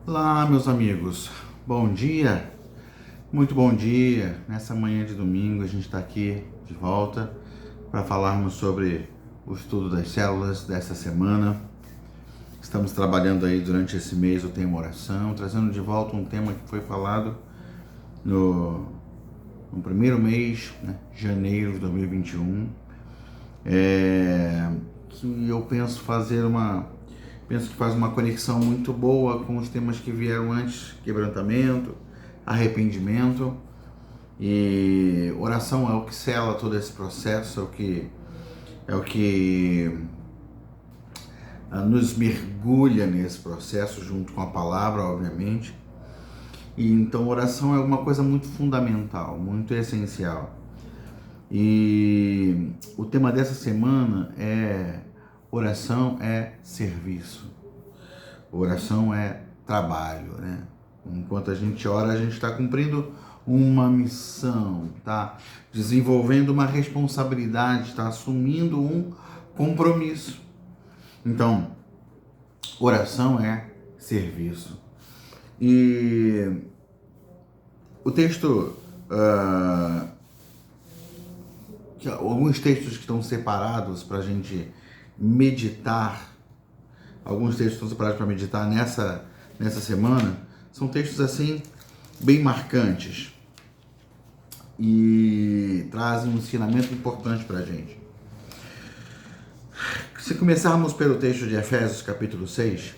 Olá, meus amigos. Bom dia, muito bom dia. Nessa manhã de domingo, a gente está aqui de volta para falarmos sobre o estudo das células dessa semana. Estamos trabalhando aí durante esse mês o tema oração, trazendo de volta um tema que foi falado no primeiro mês, né, janeiro de 2021, que eu penso que faz uma conexão muito boa com os temas que vieram antes: quebrantamento, arrependimento. E oração é o que sela todo esse processo, é o que nos mergulha nesse processo, junto com a palavra, obviamente. E então oração é uma coisa muito fundamental, muito essencial. E o tema dessa semana é: oração é serviço. Oração é trabalho, né? Enquanto a gente ora, a gente está cumprindo uma missão, tá desenvolvendo uma responsabilidade, está assumindo um compromisso. Então, oração é serviço. E o texto, alguns textos que estão separados para a gente meditar, alguns textos estão separados para meditar nessa semana, são textos assim bem marcantes e trazem um ensinamento importante para a gente. Se começarmos pelo texto de Efésios capítulo 6,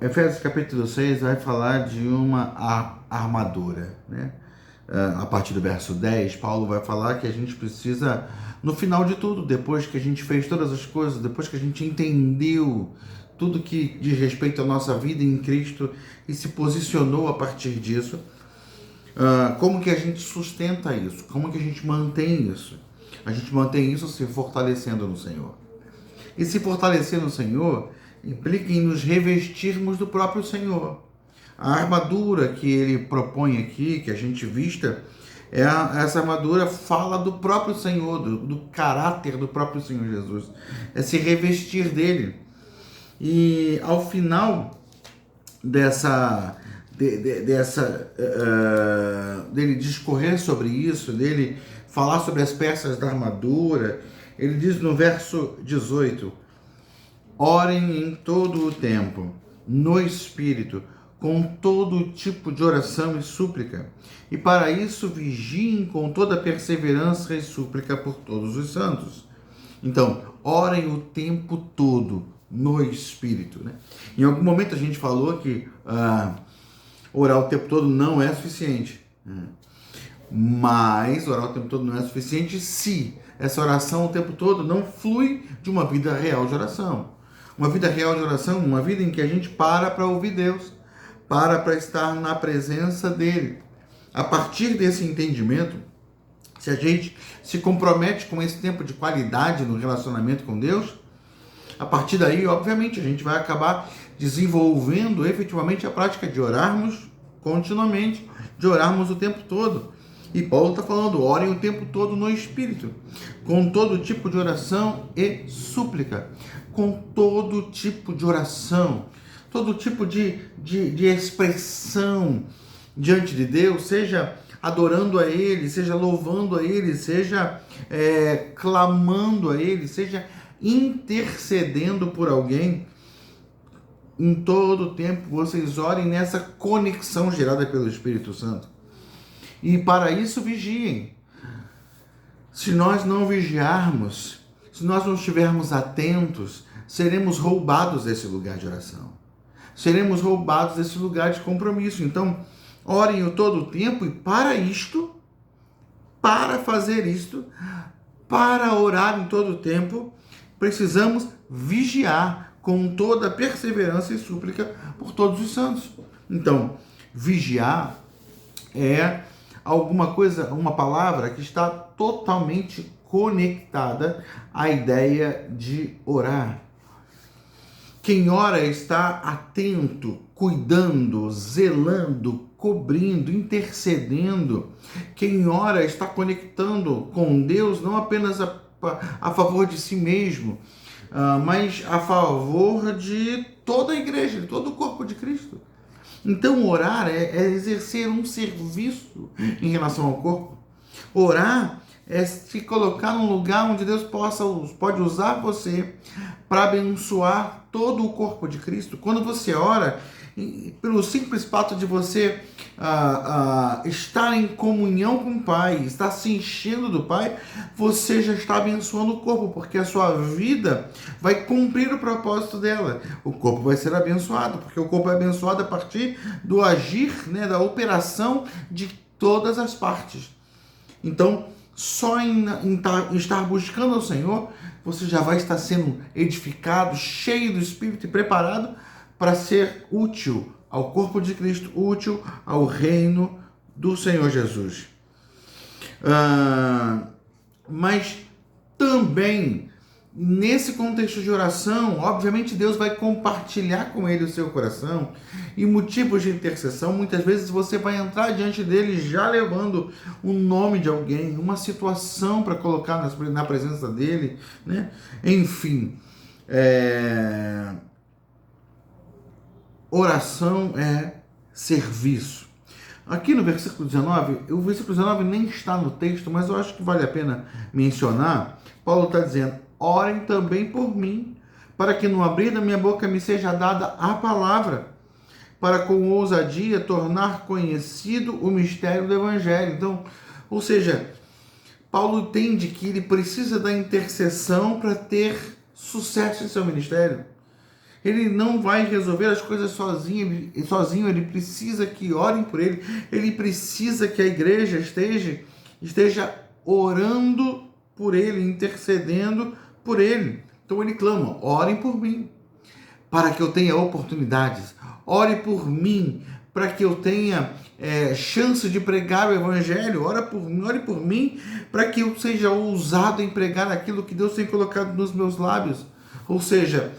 Efésios capítulo 6 vai falar de uma armadura, né? A partir do verso 10, Paulo vai falar que a gente precisa, no final de tudo, depois que a gente fez todas as coisas, depois que a gente entendeu tudo que diz respeito à nossa vida em Cristo e se posicionou a partir disso, como que a gente sustenta isso? Como que a gente mantém isso? A gente mantém isso se fortalecendo no Senhor. E se fortalecer no Senhor implica em nos revestirmos do próprio Senhor. A armadura que ele propõe aqui, que a gente vista, essa armadura fala do próprio Senhor, do caráter do próprio Senhor Jesus. É se revestir dele. E ao final dele discorrer sobre isso, dele falar sobre as peças da armadura, ele diz no verso 18: orem em todo o tempo, no Espírito, com todo tipo de oração e súplica, e para isso vigiem com toda perseverança e súplica por todos os santos. Então, orem o tempo todo no Espírito, né? Em algum momento a gente falou que orar o tempo todo não é suficiente, né? Mas orar o tempo todo não é suficiente se essa oração o tempo todo não flui de uma vida real de oração. Uma vida real de oração, uma vida em que a gente para ouvir Deus, para estar na presença dele. A partir desse entendimento, se a gente se compromete com esse tempo de qualidade no relacionamento com Deus, a partir daí, obviamente, a gente vai acabar desenvolvendo efetivamente a prática de orarmos continuamente, de orarmos o tempo todo. E Paulo está falando: orem o tempo todo no Espírito, com todo tipo de oração e súplica, com todo tipo de oração, todo tipo de expressão diante de Deus, seja adorando a Ele, seja louvando a Ele, seja clamando a Ele, seja intercedendo por alguém. Em todo tempo vocês orem nessa conexão gerada pelo Espírito Santo. E para isso vigiem. Se nós não vigiarmos, se nós não estivermos atentos, seremos roubados desse lugar de oração. Seremos roubados desse lugar de compromisso. Então, orem o todo o tempo, e para isto, para fazer isto, para orar em todo o tempo, precisamos vigiar com toda a perseverança e súplica por todos os santos. Então, vigiar é alguma coisa, uma palavra que está totalmente conectada à ideia de orar. Quem ora está atento, cuidando, zelando, cobrindo, intercedendo. Quem ora está conectando com Deus não apenas a favor de si mesmo, mas a favor de toda a igreja, de todo o corpo de Cristo. Então, orar é exercer um serviço em relação ao corpo. Orar é se colocar num lugar onde Deus pode usar você para abençoar todo o corpo de Cristo. Quando você ora, pelo simples fato de você estar em comunhão com o Pai, estar se enchendo do Pai, você já está abençoando o corpo, porque a sua vida vai cumprir o propósito dela. O corpo vai ser abençoado, porque o corpo é abençoado a partir do agir, né, da operação de todas as partes. Então, só em estar buscando ao Senhor, você já vai estar sendo edificado, cheio do Espírito e preparado para ser útil ao corpo de Cristo, útil ao reino do Senhor Jesus. Mas também, nesse contexto de oração, obviamente Deus vai compartilhar com ele o seu coração, e motivos de intercessão, muitas vezes você vai entrar diante dele já levando o nome de alguém, uma situação para colocar na presença dele, né? Enfim, oração é serviço. Aqui no versículo 19, o versículo 19 nem está no texto, mas eu acho que vale a pena mencionar. Paulo está dizendo: orem também por mim, para que no abrir da minha boca me seja dada a palavra, para com ousadia tornar conhecido o mistério do Evangelho. Então, ou seja, Paulo entende que ele precisa da intercessão para ter sucesso em seu ministério. Ele não vai resolver as coisas sozinho, ele precisa que orem por ele, ele precisa que a igreja esteja orando por ele, intercedendo por ele. Então ele clama: orem por mim, para que eu tenha oportunidades. Ore por mim, para que eu tenha chance de pregar o Evangelho. Ore por mim, para que eu seja ousado em pregar aquilo que Deus tem colocado nos meus lábios. Ou seja,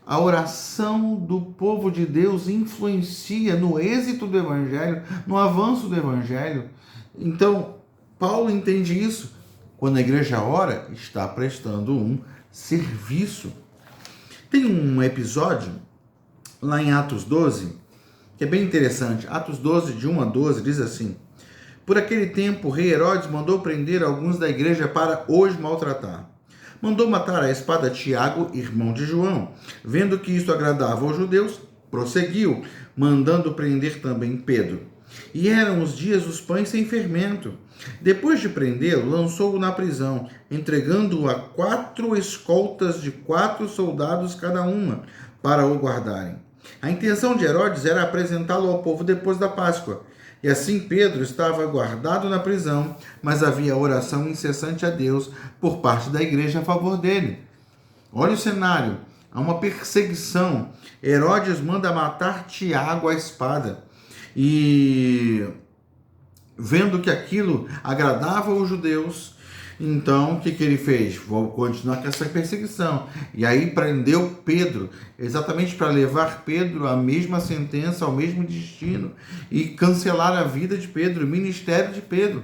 a oração do povo de Deus influencia no êxito do Evangelho, no avanço do Evangelho. Então, Paulo entende isso. Quando a igreja ora, está prestando um serviço. Tem um episódio lá em Atos 12, que é bem interessante. Atos 12, de 1 a 12, diz assim: por aquele tempo, o rei Herodes mandou prender alguns da igreja para os maltratar. Mandou matar à espada Tiago, irmão de João. Vendo que isto agradava aos judeus, prosseguiu, mandando prender também Pedro. E eram os dias dos pães sem fermento. Depois de prendê-lo, lançou-o na prisão, entregando-o a 4 escoltas de 4 soldados cada uma, para o guardarem. A intenção de Herodes era apresentá-lo ao povo depois da Páscoa. E assim Pedro estava guardado na prisão, mas havia oração incessante a Deus por parte da igreja a favor dele. Olha o cenário, há uma perseguição. Herodes manda matar Tiago à espada. E vendo que aquilo agradava aos judeus, então o que ele fez? Vou continuar com essa perseguição. E aí prendeu Pedro, exatamente para levar Pedro à mesma sentença, ao mesmo destino, e cancelar a vida de Pedro, o ministério de Pedro.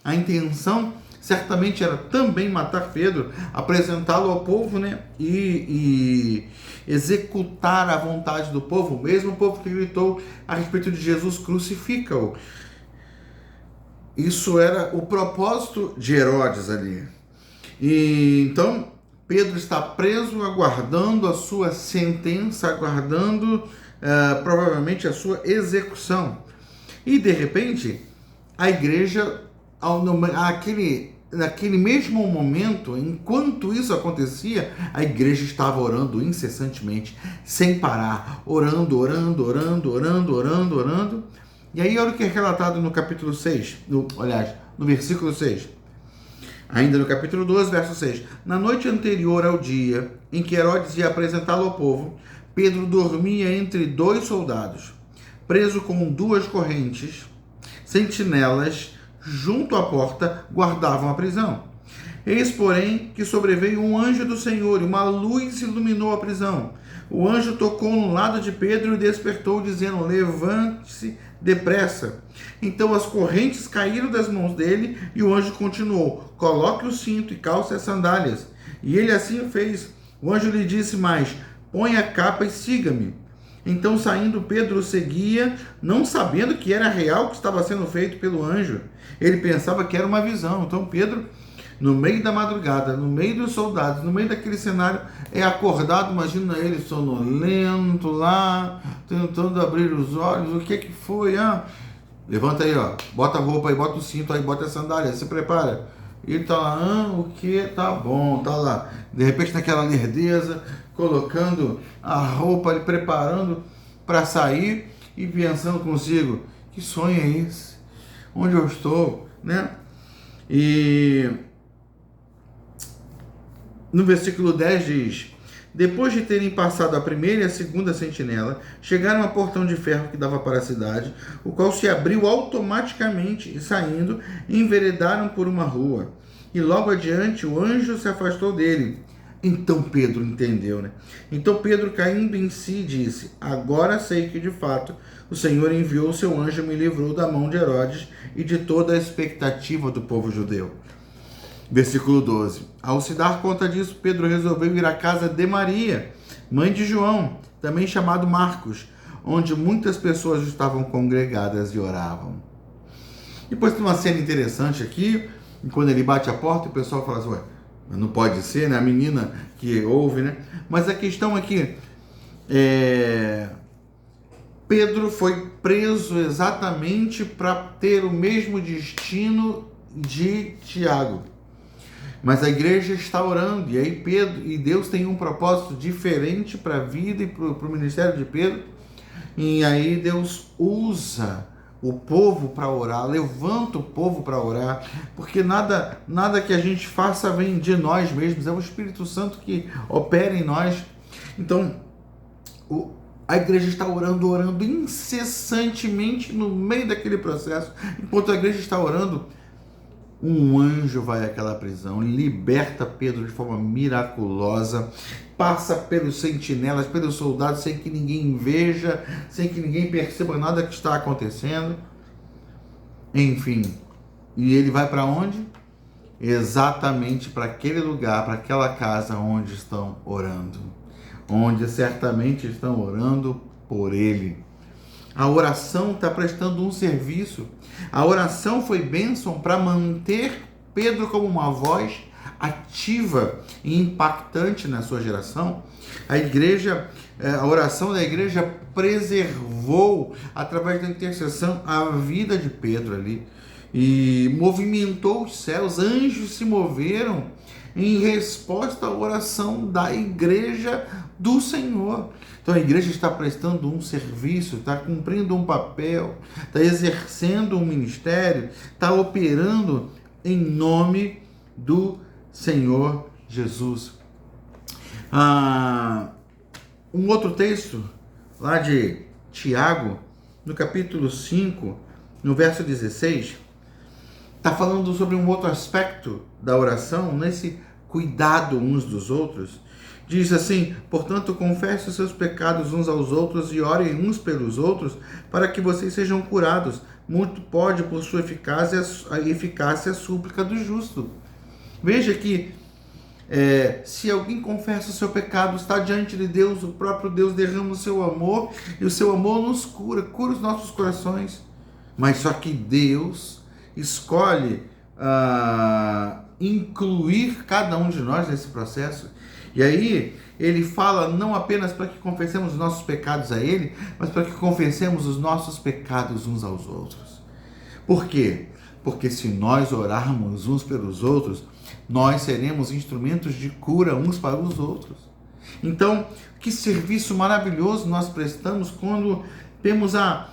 A intenção certamente era também matar Pedro, apresentá-lo ao povo, né? E executar a vontade do povo, o mesmo povo que gritou a respeito de Jesus: crucifica-o. Isso era o propósito de Herodes ali. E então Pedro está preso, aguardando a sua sentença, aguardando provavelmente a sua execução. E de repente, a igreja, naquele mesmo momento, enquanto isso acontecia, a igreja estava orando incessantemente, sem parar, orando. E aí olha o que é relatado no capítulo 6, no versículo 6. Ainda no capítulo 12, verso 6. Na noite anterior ao dia em que Herodes ia apresentá-lo ao povo, Pedro dormia entre 2 soldados, preso com 2 correntes. Sentinelas junto à porta guardavam a prisão. Eis, porém, que sobreveio um anjo do Senhor, e uma luz iluminou a prisão. O anjo tocou no lado de Pedro e o despertou, dizendo: levante-se depressa. Então as correntes caíram das mãos dele, e o anjo continuou: coloque o cinto e calce as sandálias. E ele assim o fez. O anjo lhe disse mais: põe a capa e siga-me. Então, saindo, Pedro o seguia, não sabendo que era real o que estava sendo feito pelo anjo. Ele pensava que era uma visão. Então, Pedro, no meio da madrugada, no meio dos soldados, no meio daquele cenário, é acordado. Imagina ele sonolento lá, tentando abrir os olhos. O que foi? Levanta aí, bota a roupa aí, bota o cinto aí, bota a sandália, se prepara. E ele tá lá, o que? Tá bom, tá lá. De repente, naquela lerdeza, colocando a roupa ali, preparando para sair e pensando consigo: que sonho é esse? Onde eu estou, né? E no versículo 10 diz: depois de terem passado a primeira e a segunda sentinela, chegaram ao portão de ferro que dava para a cidade, o qual se abriu automaticamente e, saindo, enveredaram por uma rua. E logo adiante o anjo se afastou dele. Então Pedro entendeu, né? Então Pedro, caindo em si, disse: agora sei que de fato o Senhor enviou o seu anjo e me livrou da mão de Herodes e de toda a expectativa do povo judeu. Versículo 12. Ao se dar conta disso, Pedro resolveu ir à casa de Maria, mãe de João, também chamado Marcos, onde muitas pessoas estavam congregadas e oravam. Depois tem uma cena interessante aqui, quando ele bate a porta, o pessoal fala assim: ué, não pode ser, né? A menina que ouve, né? Mas a questão é que Pedro foi preso exatamente para ter o mesmo destino de Tiago. Mas a igreja está orando, e aí Pedro e Deus tem um propósito diferente para a vida e para o ministério de Pedro. E aí Deus usa o povo para orar, levanta o povo para orar, porque nada que a gente faça vem de nós mesmos, é o Espírito Santo que opera em nós. Então, a igreja está orando incessantemente no meio daquele processo. Enquanto a igreja está orando, um anjo vai àquela prisão, liberta Pedro de forma miraculosa, passa pelos sentinelas, pelos soldados, sem que ninguém veja, sem que ninguém perceba nada que está acontecendo. Enfim, e ele vai para onde? Exatamente para aquele lugar, para aquela casa onde estão orando, onde certamente estão orando por ele. A oração está prestando um serviço. A oração foi bênção para manter Pedro como uma voz ativa e impactante na sua geração. A oração da igreja preservou, através da intercessão, a vida de Pedro ali. E movimentou os céus, anjos se moveram em resposta à oração da igreja do Senhor. Então a igreja está prestando um serviço, está cumprindo um papel, está exercendo um ministério, está operando em nome do Senhor Jesus. Um outro texto, lá de Tiago, no capítulo 5, no verso 16, está falando sobre um outro aspecto da oração, nesse cuidado uns dos outros. Diz assim: portanto, confesse os seus pecados uns aos outros e orem uns pelos outros, para que vocês sejam curados. Muito pode, por sua eficácia, a súplica do justo. Veja que se alguém confessa o seu pecado, está diante de Deus, o próprio Deus derrama o seu amor, e o seu amor nos cura os nossos corações. Mas só que Deus escolhe incluir cada um de nós nesse processo. E aí ele fala não apenas para que confessemos os nossos pecados a ele, mas para que confessemos os nossos pecados uns aos outros. Por quê? Porque se nós orarmos uns pelos outros, nós seremos instrumentos de cura uns para os outros. Então, que serviço maravilhoso nós prestamos quando temos a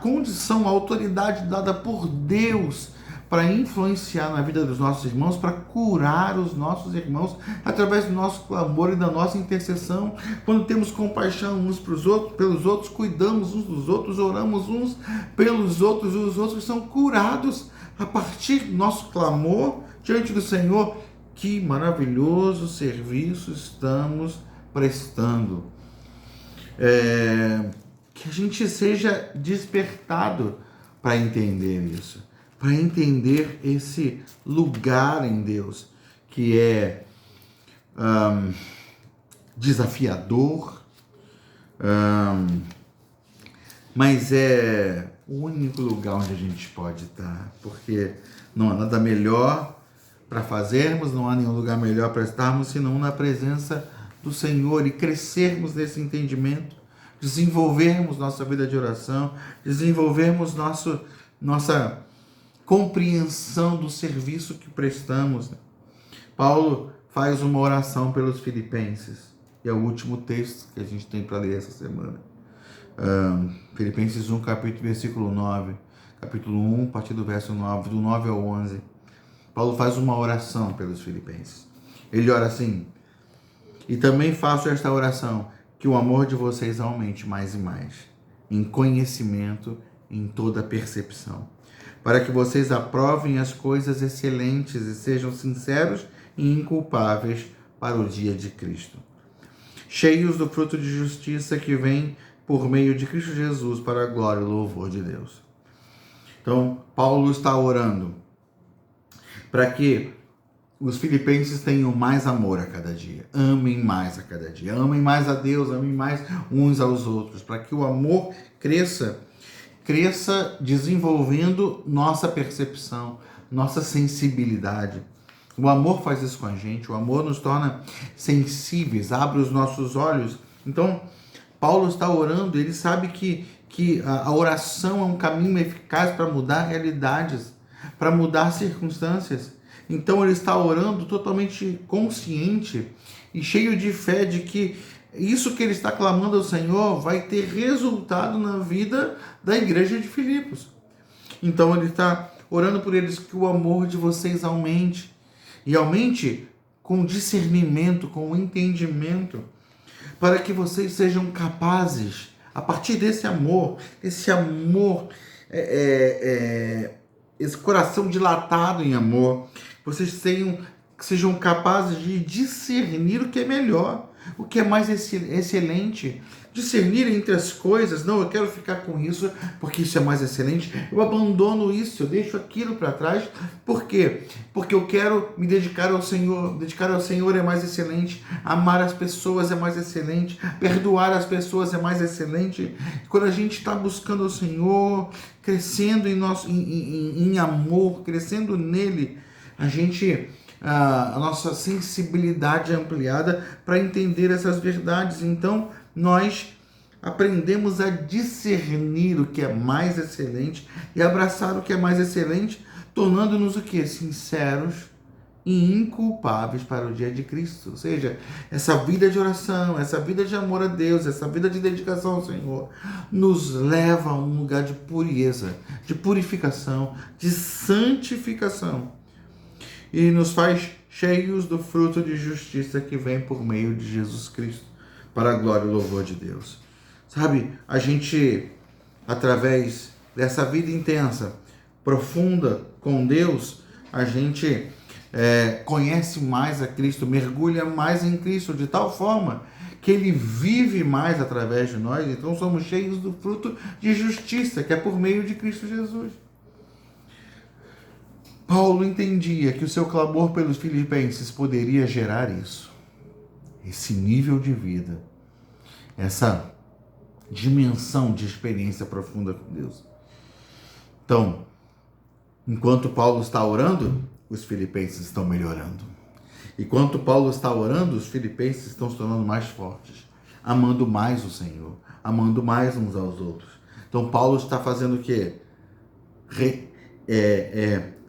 condição, a autoridade dada por Deus para influenciar na vida dos nossos irmãos, para curar os nossos irmãos através do nosso clamor e da nossa intercessão. Quando temos compaixão uns pelos outros, cuidamos uns dos outros, oramos uns pelos outros, e os outros são curados a partir do nosso clamor diante do Senhor. Que maravilhoso serviço estamos prestando. Que a gente seja despertado para entender isso, para entender esse lugar em Deus, que é desafiador, mas é o único lugar onde a gente pode estar, porque não há nada melhor para fazermos, não há nenhum lugar melhor para estarmos, senão na presença do Senhor e crescermos nesse entendimento, desenvolvermos nossa vida de oração, desenvolvermos nossa compreensão do serviço que prestamos. Paulo faz uma oração pelos filipenses, e é o último texto que a gente tem para ler essa semana. Filipenses 1, versículo 9, capítulo 1, a partir do verso 9, do 9 ao 11. Paulo faz uma oração pelos filipenses. Ele ora assim: e também faço esta oração, que o amor de vocês aumente mais e mais, em conhecimento, em toda percepção, para que vocês aprovem as coisas excelentes e sejam sinceros e inculpáveis para o dia de Cristo, cheios do fruto de justiça que vem por meio de Cristo Jesus para a glória e louvor de Deus. Então, Paulo está orando para que os filipenses tenham mais amor a cada dia, amem mais a cada dia, amem mais a Deus, amem mais uns aos outros, para que o amor cresça desenvolvendo nossa percepção, nossa sensibilidade. O amor faz isso com a gente, o amor nos torna sensíveis, abre os nossos olhos. Então, Paulo está orando, ele sabe que a oração é um caminho eficaz para mudar realidades, para mudar circunstâncias. Então ele está orando totalmente consciente e cheio de fé de que isso que ele está clamando ao Senhor vai ter resultado na vida da igreja de Filipos. Então ele está orando por eles, que o amor de vocês aumente, e aumente com discernimento, com entendimento, para que vocês sejam capazes, a partir desse amor, esse coração dilatado em amor, vocês sejam capazes de discernir o que é melhor, o que é mais excelente, discernir entre as coisas. Não, eu quero ficar com isso porque isso é mais excelente, eu abandono isso, eu deixo aquilo para trás. Por quê? Porque eu quero me dedicar ao Senhor. Dedicar ao Senhor é mais excelente, amar as pessoas é mais excelente, perdoar as pessoas é mais excelente. Quando a gente está buscando o Senhor, crescendo em amor, crescendo nele, a nossa sensibilidade é ampliada para entender essas verdades. Então, nós aprendemos a discernir o que é mais excelente e abraçar o que é mais excelente, tornando-nos o quê? Sinceros e inculpáveis para o dia de Cristo. Ou seja, essa vida de oração, essa vida de amor a Deus, essa vida de dedicação ao Senhor, nos leva a um lugar de pureza, de purificação, de santificação, e nos faz cheios do fruto de justiça que vem por meio de Jesus Cristo, para a glória e louvor de Deus. Sabe, a gente, através dessa vida intensa, profunda com Deus, a gente conhece mais a Cristo, mergulha mais em Cristo, de tal forma que Ele vive mais através de nós. Então somos cheios do fruto de justiça, que é por meio de Cristo Jesus. Paulo entendia que o seu clamor pelos filipenses poderia gerar isso, esse nível de vida, essa dimensão de experiência profunda com Deus. Então, enquanto Paulo está orando, os filipenses estão melhorando. Enquanto Paulo está orando, os filipenses estão se tornando mais fortes, amando mais o Senhor, amando mais uns aos outros. Então, Paulo está fazendo o quê?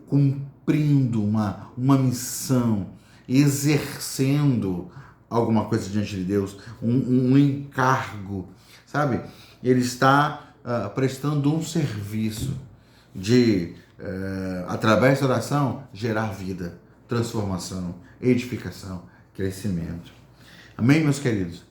Cumprindo uma missão, exercendo alguma coisa diante de Deus, um encargo, sabe? Ele está prestando um serviço de, através da oração, gerar vida, transformação, edificação, crescimento. Amém, meus queridos?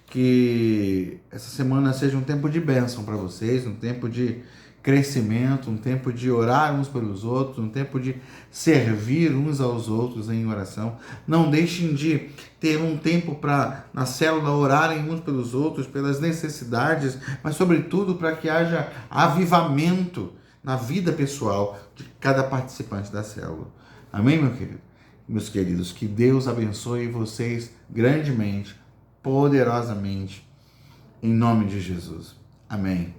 Que essa semana seja um tempo de bênção para vocês, um tempo de crescimento, um tempo de orar uns pelos outros, um tempo de servir uns aos outros em oração. Não deixem de ter um tempo para, na célula, orarem uns pelos outros, pelas necessidades, mas sobretudo para que haja avivamento na vida pessoal de cada participante da célula. Amém, meu querido? Meus queridos, que Deus abençoe vocês grandemente, poderosamente, em nome de Jesus. Amém.